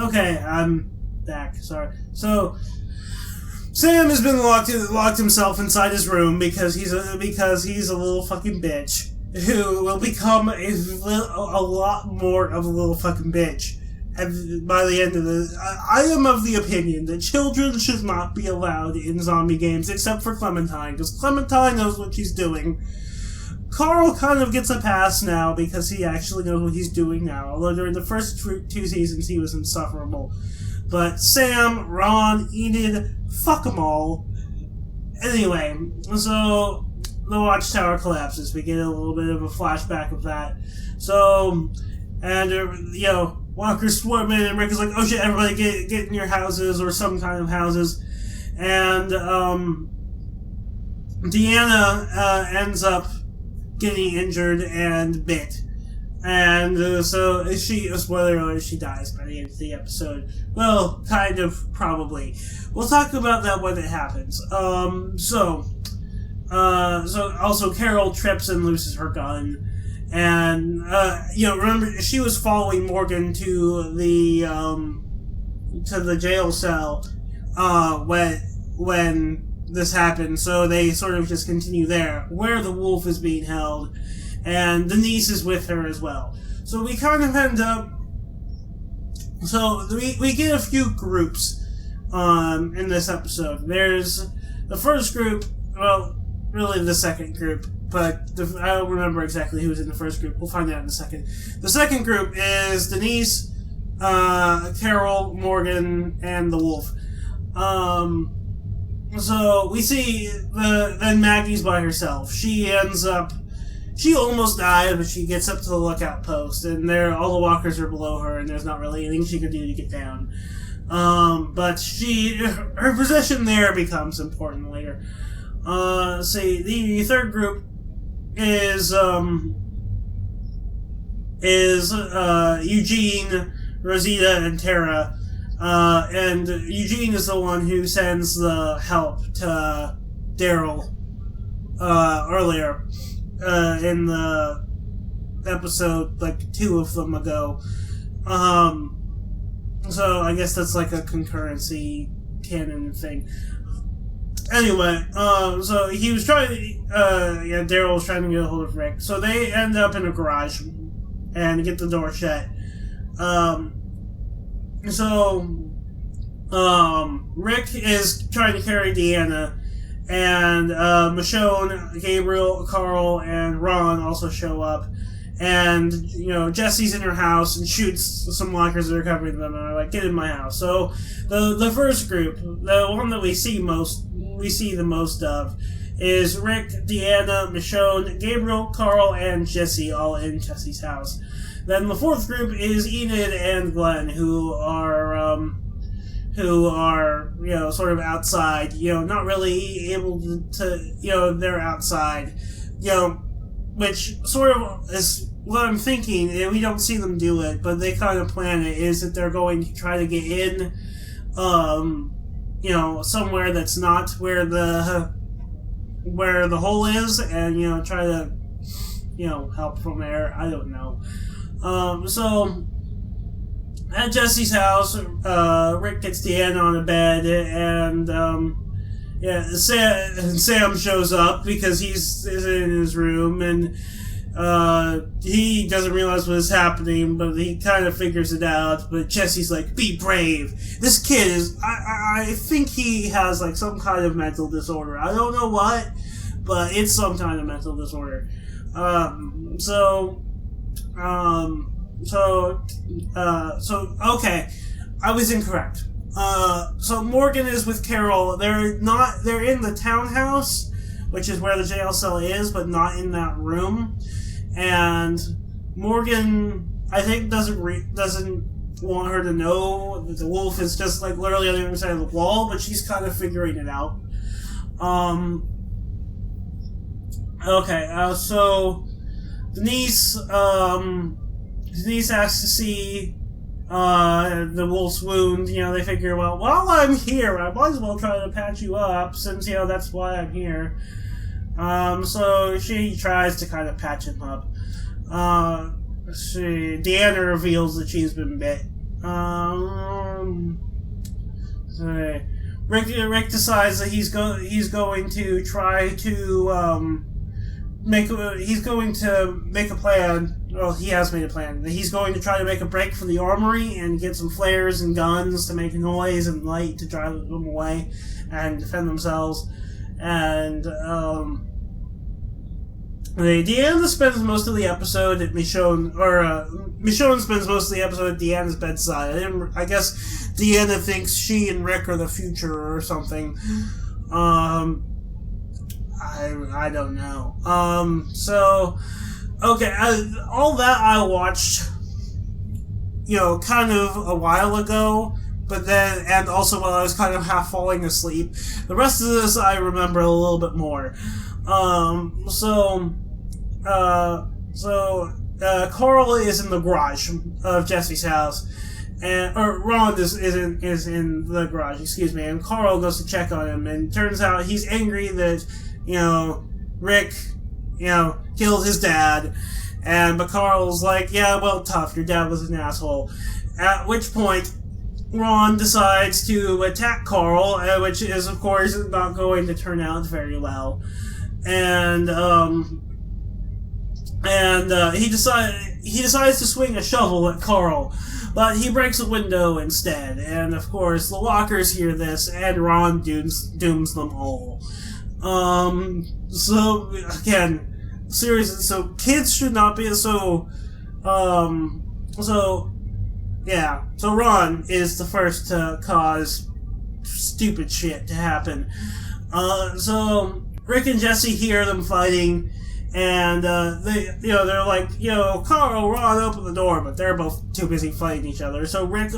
Okay, I'm back. Sorry. So, Sam has been locked himself inside his room because he's a little fucking bitch who will become a lot more of a little fucking bitch. And by the end of I am of the opinion that children should not be allowed in zombie games except for Clementine, because Clementine knows what she's doing. Carl kind of gets a pass now because he actually knows what he's doing now, although during the first 2 seasons he was insufferable. But Sam, Ron, Enid, fuck them all. Anyway, so the watchtower collapses. We get a little bit of a flashback of that. So, and, Walker's swarming, and Rick is like, oh shit, everybody get in your houses, or some kind of houses. And, Deanna, ends up getting injured and bit. And so spoiler alert, she dies by the end of the episode. Well, kind of, probably. We'll talk about that when it happens. So also Carol trips and loses her gun. And, remember, she was following Morgan to the jail cell, when this happened, so they sort of just continue there, where the wolf is being held, and Denise is with her as well. So we kind of end up... So we get a few groups in this episode. There's the first group, well, really the second group, but I don't remember exactly who was in the first group. We'll find out in a second. The second group is Denise, Carol, Morgan, and the wolf. So we see then Maggie's by herself. She almost died, but she gets up to the lookout post, and all the walkers are below her, and there's not really anything she can do to get down. But her position there becomes important later. See, the third group is Eugene, Rosita, and Tara. And Eugene is the one who sends the help to Daryl earlier in the episode, like 2 of them ago. So I guess that's like a concurrency canon thing. Anyway, so he was Daryl was trying to get a hold of Rick. So they end up in a garage and get the door shut. Rick is trying to carry Deanna, and Michonne, Gabriel, Carl, and Ron also show up. And, Jesse's in her house and shoots some walkers that are covering them, and are like, get in my house. So, the first group, the one that we see the most of, is Rick, Deanna, Michonne, Gabriel, Carl, and Jesse, all in Jesse's house. Then the fourth group is Enid and Glenn, who are, sort of outside, not really able to, they're outside, which sort of is what I'm thinking, and we don't see them do it, but they kind of plan it, is that they're going to try to get in, somewhere that's not where the hole is, and, try to, help from there. I don't know. So, at Jesse's house, Rick gets Deanna on a bed, and, Sam shows up because he's in his room, and he doesn't realize what is happening, but he kind of figures it out. But Jesse's like, be brave. This kid is, I think he has like some kind of mental disorder. I don't know what, but it's some kind of mental disorder. Okay, I was incorrect. So Morgan is with Carol. They're in the townhouse, which is where the jail cell is, but not in that room. And Morgan, I think, doesn't want her to know that the wolf is just like literally on the other side of the wall, but she's kind of figuring it out. So Denise asks to see the wolf's wound. They figure, well, while I'm here, I might as well try to patch you up, since, that's why I'm here. So she tries to kind of patch him up. Deanna reveals that she's been bit. Rick decides that he's going to try to he's going to make a plan. Well, he has made a plan. He's going to try to make a break for the armory and get some flares and guns to make noise and light to drive them away and defend themselves. And Deanna spends most of the episode at Michonne, Michonne spends most of the episode at Deanna's bedside. I guess Deanna thinks she and Rick are the future or something. I don't know. Okay, all that I watched, kind of a while ago, but then, and also while I was kind of half falling asleep. The rest of this I remember a little bit more. Carl is in the garage of Jesse's house, or Ron is in the garage, excuse me, and Carl goes to check on him, and turns out he's angry that, Rick, killed his dad, but Carl's like, yeah, well, tough, your dad was an asshole. At which point, Ron decides to attack Carl, which is, of course, not going to turn out very well. And he decides to swing a shovel at Carl, but he breaks a window instead. And of course, the walkers hear this, and Ron dooms them all. So again, seriously, so kids should not be so Ron is the first to cause stupid shit to happen. So Rick and Jesse hear them fighting, and they're like, Carl, Ron, open the door, but they're both too busy fighting each other. So Rick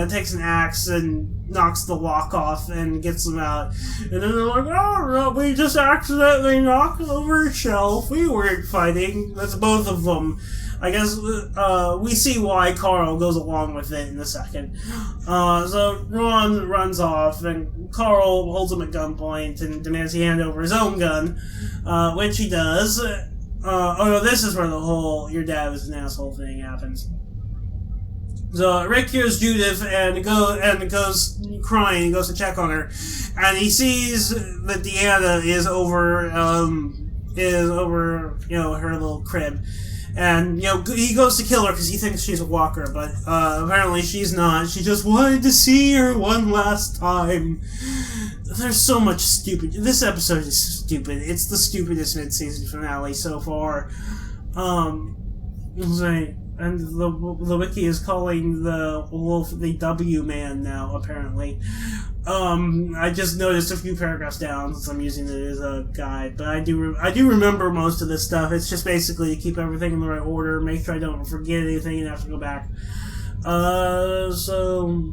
takes an axe and knocks the lock off and gets them out. And then they're like, oh, no, we just accidentally knocked over a shelf. We weren't fighting. That's both of them. I guess we see why Carl goes along with it in a second. So Ron runs off, and Carl holds him at gunpoint and demands he hand over his own gun, which he does. This is where the whole "your dad was an asshole" thing happens. So Rick hears Judith and goes crying and goes to check on her, and he sees that Deanna is over her little crib. And, he goes to kill her because he thinks she's a walker, but apparently she's not. She just wanted to see her one last time. There's so much stupid. This episode is stupid. It's the stupidest mid-season finale so far. And the wiki is calling the wolf the W man now, apparently. I just noticed a few paragraphs down since I'm using it as a guide, but I do remember most of this stuff. It's just basically to keep everything in the right order, make sure I don't forget anything and have to go back. So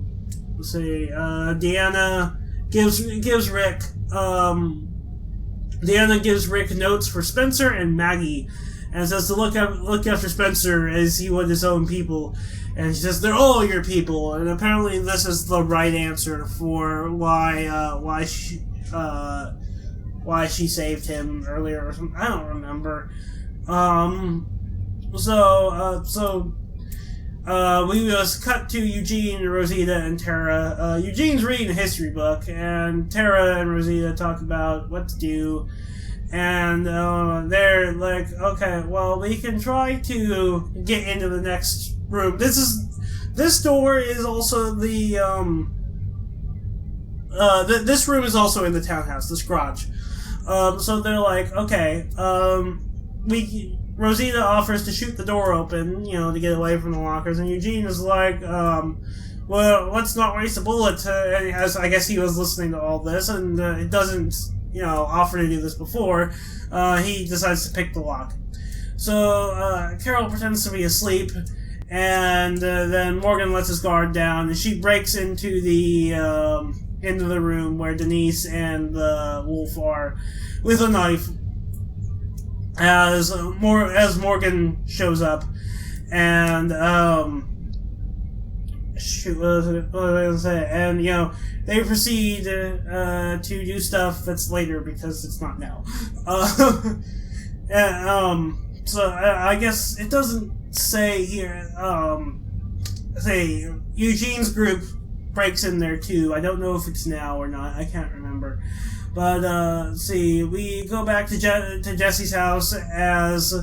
let's see. Deanna gives Rick notes for Spencer and Maggie, and says to look after Spencer as he would his own people. And she says, they're all your people. And apparently this is the right answer for why she saved him earlier or something. I don't remember. We just cut to Eugene, Rosita, and Tara. Eugene's reading a history book, and Tara and Rosita talk about what to do. And they're like, okay, well, we can try to get into the next room. This door is also the this room is also in the townhouse, this garage. So they're like, okay, Rosita offers to shoot the door open, to get away from the lockers, and Eugene is like, well, let's not waste a bullet. As I guess he was listening to all this, and it doesn't, offer to do this before. He decides to pick the lock. So Carol pretends to be asleep, and then Morgan lets his guard down, and she breaks into the room where Denise and the wolf are with a knife. As Morgan shows up, and what was I gonna say? And they proceed to do stuff that's later because it's not now. So I guess it doesn't say here. Say Eugene's group breaks in there too. I don't know if it's now or not. I can't remember. But see, we go back to Jesse's house as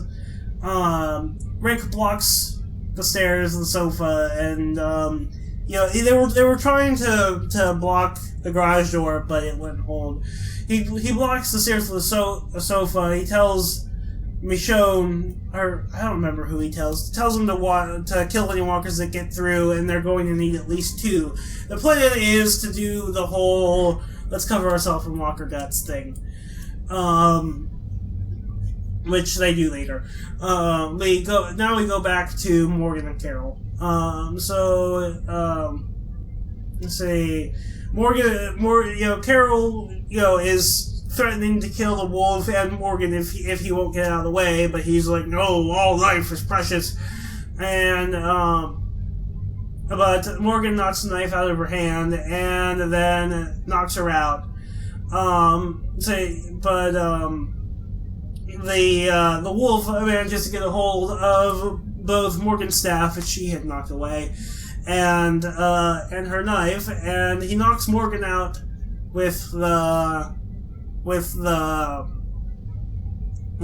Rick blocks the stairs, the sofa, and they were trying to block the garage door, but it wouldn't hold. He blocks the stairs with the sofa. He tells Michonne, or I don't remember who he tells him to kill any walkers that get through, and they're going to need at least 2. The plan is to do the whole let's cover ourselves in walker guts thing, which they do later. We go back to Morgan and Carol. Let's see, Carol, is threatening to kill the wolf and Morgan if he won't get out of the way, but he's like, no, all life is precious. And but Morgan knocks the knife out of her hand and then knocks her out. The wolf manages to get a hold of both Morgan's staff, which she had knocked away, and her knife, and he knocks Morgan out with the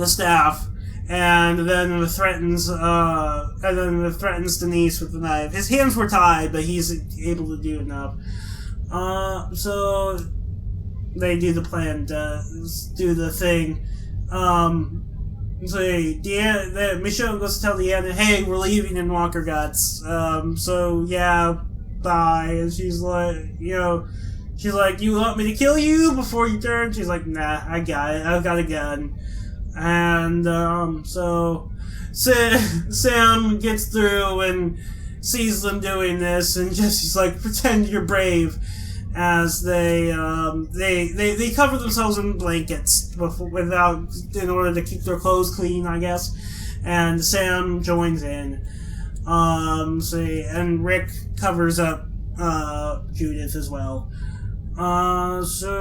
staff, and then threatens Denise with the knife. His hands were tied, but he's able to do enough. So they do the plan to do the thing. Michonne goes to tell Deanna, hey, we're leaving in Walker Guts. So yeah, bye. And she's like, you want me to kill you before you turn? She's like, nah, I got it. I've got a gun. And so Sam gets through and sees them doing this, and Jesse's like, pretend you're brave. As they cover themselves in blankets in order to keep their clothes clean, I guess. And Sam joins in. And Rick covers up Judith as well. Rosita,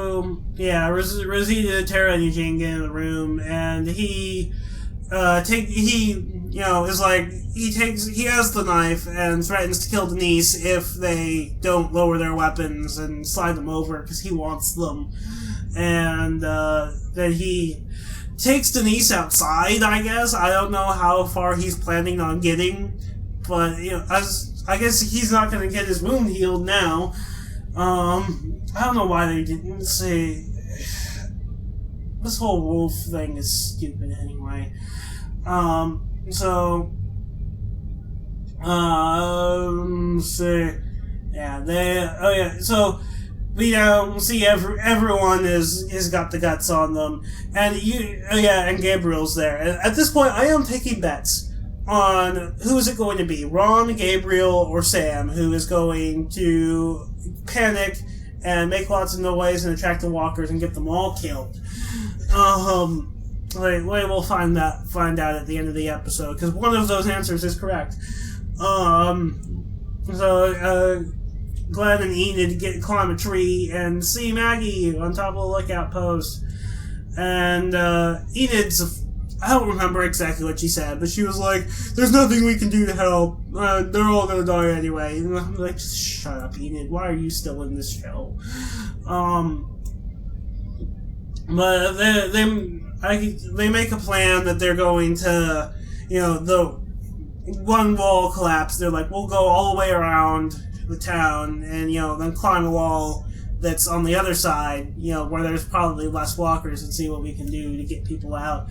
Tara, and Eugene get in the room, and he has the knife and threatens to kill Denise if they don't lower their weapons and slide them over because he wants them. And then he takes Denise outside, I guess. I don't know how far he's planning on getting, but I guess he's not going to get his wound healed now. I don't know why they didn't say. This whole wolf thing is stupid anyway. So we see everyone is got the guts on them, and and Gabriel's there. At this point, I am taking bets on who is it going to be, Ron, Gabriel, or Sam, who is going to panic and make lots of noise and attract the walkers and get them all killed. We'll find out at the end of the episode, because one of those answers is correct. Glenn and Enid climb a tree and see Maggie on top of the lookout post. And Enid's, I don't remember exactly what she said, but she was like, there's nothing we can do to help. They're all gonna die anyway. And I'm like, just shut up, Enid. Why are you still in this show? But they make a plan that they're going to, the one wall collapsed. They're like, we'll go all the way around the town and, then climb a wall that's on the other side, where there's probably less walkers, and see what we can do to get people out.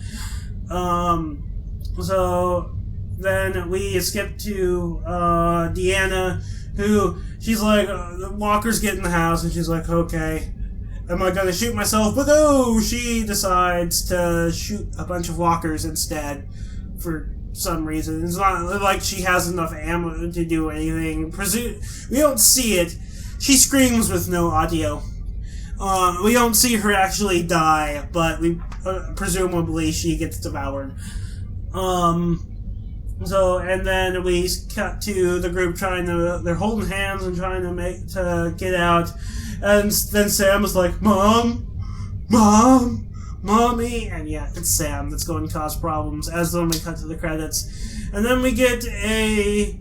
So then we skip to Deanna, who, she's like, the walkers get in the house, and she's like, okay, am I gonna shoot myself? But no, she decides to shoot a bunch of walkers instead for some reason. It's not like she has enough ammo to do anything. We don't see it. She screams with no audio. We don't see her actually die, but we presumably she gets devoured. And then we cut to the group they're holding hands and trying to get out. And then Sam was like, Mom, Mommy, and yeah, it's Sam that's going to cause problems. As then we cut to the credits, and then we get a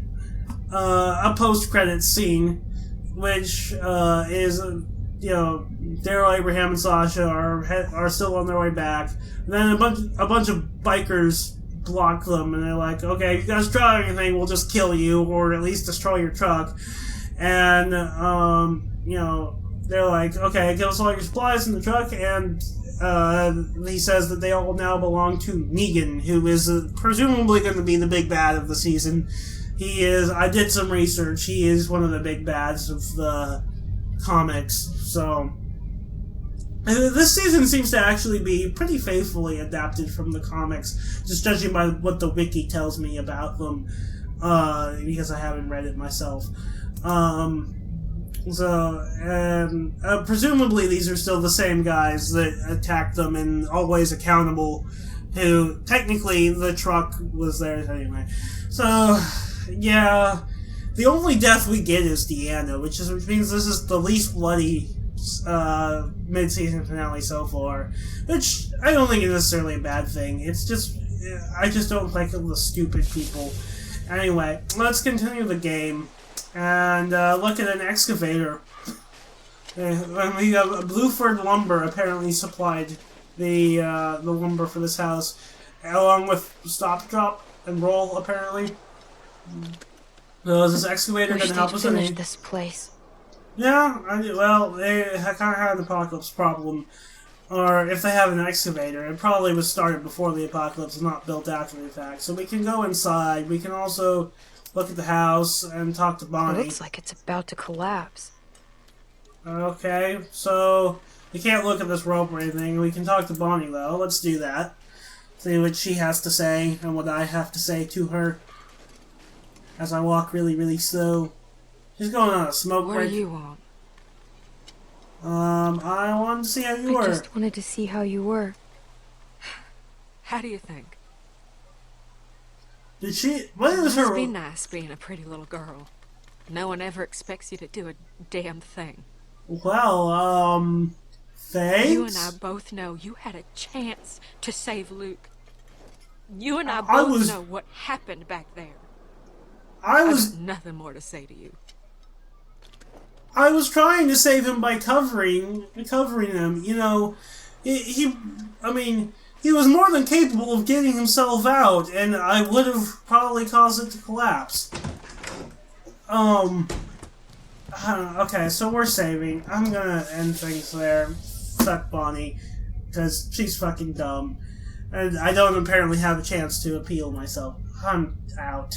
post-credits scene which is, Daryl, Abraham, and Sasha are still on their way back. And then a bunch of bikers block them, and they're like, okay, if you guys try anything, we'll just kill you, or at least destroy your truck. And, they're like, okay, give us all your supplies in the truck, and he says that they all now belong to Negan, who is presumably going to be the big bad of the season. He is, I did some research, he is one of the big bads of the comics, so... This season seems to actually be pretty faithfully adapted from the comics, just judging by what the wiki tells me about them, because I haven't read it myself. Presumably these are still the same guys that attacked them and always accountable, who, technically, the truck was theirs anyway. So, yeah, the only death we get is Deanna, which means this is the least bloody mid-season finale so far, which I don't think is necessarily a bad thing. It's just, I just don't like the stupid people. Anyway, let's continue the game and look at an excavator. We have Blueford Lumber apparently supplied the lumber for this house, along with Stop, Drop, and Roll apparently. So is this excavator going to help us finish this place? Yeah, they kind of had an apocalypse problem. Or if they have an excavator, it probably was started before the apocalypse, not built after the fact. So we can go inside. We can also look at the house and talk to Bonnie. It looks like it's about to collapse. Okay, so we can't look at this rope or anything. We can talk to Bonnie, though. Let's do that. See what she has to say and what I have to say to her as I walk really, really slow. She's going on a smoke break. What do you want? I wanted to see how you were. I just wanted to see how you were. How do you think? Did she... What is It must her... be nice being a pretty little girl. No one ever expects you to do a damn thing. Well, thanks? You and I both know you had a chance to save Luke. You and I both know what happened back there. I've got nothing more to say to you. I was trying to save him by covering him. You know, he was more than capable of getting himself out, and I would have probably caused it to collapse. Okay, so we're saving. I'm gonna end things there. Fuck Bonnie, because she's fucking dumb. And I don't apparently have a chance to appeal myself. I'm out.